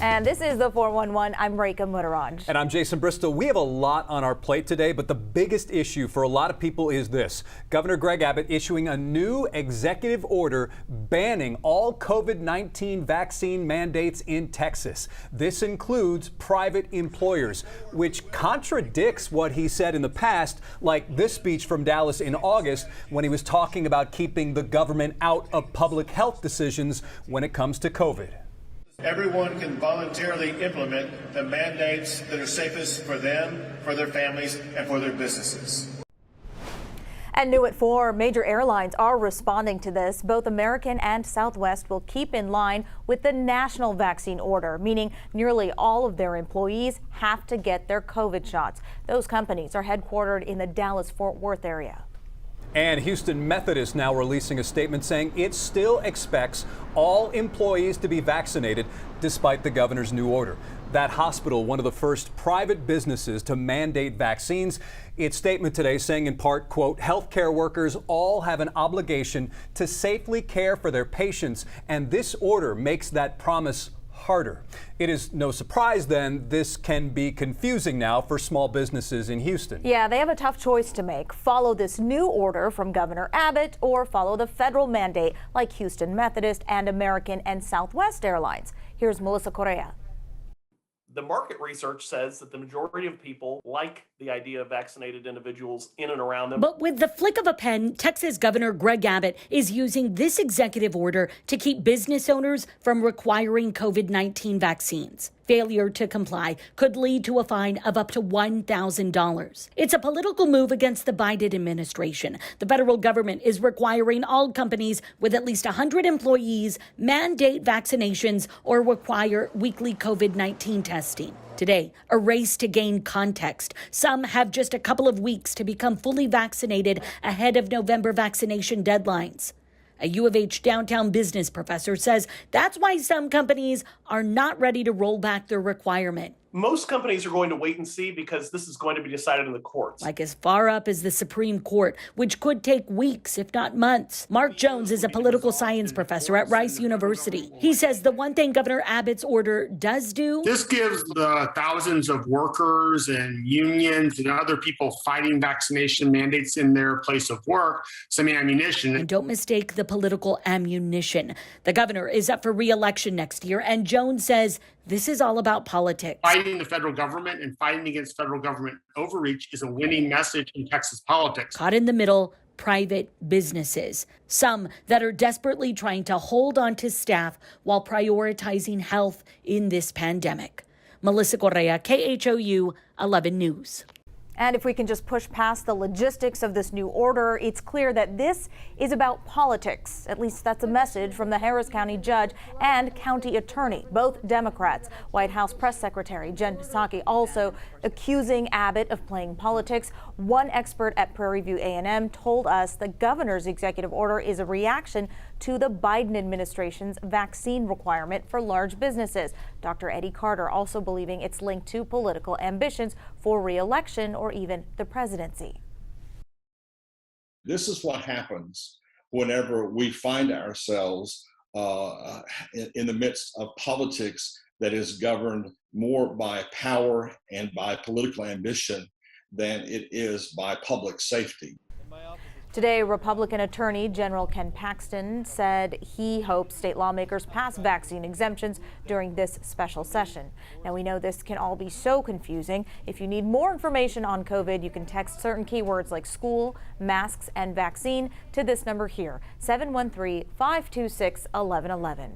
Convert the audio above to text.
And this is the 411. I'm Rekha Mutteraj. And I'm Jason Bristol. We have a lot on our plate today, but the biggest issue for a lot of people is this. Governor Greg Abbott issuing a new executive order banning all COVID-19 vaccine mandates in Texas. This includes private employers, which contradicts what he said in the past, like this speech from Dallas in August when he was talking about keeping the government out of public health decisions when it comes to COVID. Everyone can voluntarily implement the mandates that are safest for them, for their families, and for their businesses. And new at 4, major airlines are responding to this. Both American and Southwest will keep in line with the national vaccine order, meaning nearly all of their employees have to get their COVID shots. Those companies are headquartered in the Dallas-Fort Worth area. And Houston Methodist now releasing a statement saying it still expects all employees to be vaccinated despite the governor's new order. That hospital, one of the first private businesses to mandate vaccines, its statement today saying in part, quote, healthcare workers all have an obligation to safely care for their patients, and this order makes that promise harder. It is no surprise then this can be confusing now for small businesses in Houston. Yeah, they have a tough choice to make. Follow this new order from Governor Abbott or follow the federal mandate like Houston Methodist and American and Southwest Airlines. Here's Melissa Correa. The market research says that the majority of people like the idea of vaccinated individuals in and around them. But with the flick of a pen, Texas Governor Greg Abbott is using this executive order to keep business owners from requiring COVID-19 vaccines. Failure to comply could lead to a fine of up to $1,000. It's a political move against the Biden administration. The federal government is requiring all companies with at least 100 employees mandate vaccinations or require weekly COVID-19 testing. Today, a race to gain context. Some have just a couple of weeks to become fully vaccinated ahead of November vaccination deadlines. A U of H downtown business professor says that's why some companies are not ready to roll back their requirement. Most companies are going to wait and see because this is going to be decided in the courts. Like as far up as the Supreme Court, which could take weeks, if not months. Mark Jones is a political science professor at Rice University. He says the one thing Governor Abbott's order does do. This gives the thousands of workers and unions and other people fighting vaccination mandates in their place of work some ammunition. And don't mistake the political ammunition. The governor is up for re-election next year, and Jones says this is all about politics. Fighting the federal government and fighting against federal government overreach is a winning message in Texas politics. Caught in the middle, private businesses, some that are desperately trying to hold on to staff while prioritizing health in this pandemic. Melissa Correa, KHOU 11 News. And if we can just push past the logistics of this new order, it's clear that this is about politics. At least that's a message from the Harris County judge and county attorney, both Democrats. White House press secretary Jen Psaki also accusing Abbott of playing politics. One expert at Prairie View A&M told us the governor's executive order is a reaction to the Biden administration's vaccine requirement for large businesses. Dr. Eddie Carter also believing it's linked to political ambitions for re-election or even the presidency. This is what happens whenever we find ourselves in the midst of politics that is governed more by power and by political ambition than it is by public safety. Today, Republican Attorney General Ken Paxton said he hopes state lawmakers pass vaccine exemptions during this special session. Now, we know this can all be so confusing. If you need more information on COVID, you can text certain keywords like school, masks, and vaccine to this number here, 713-526-1111.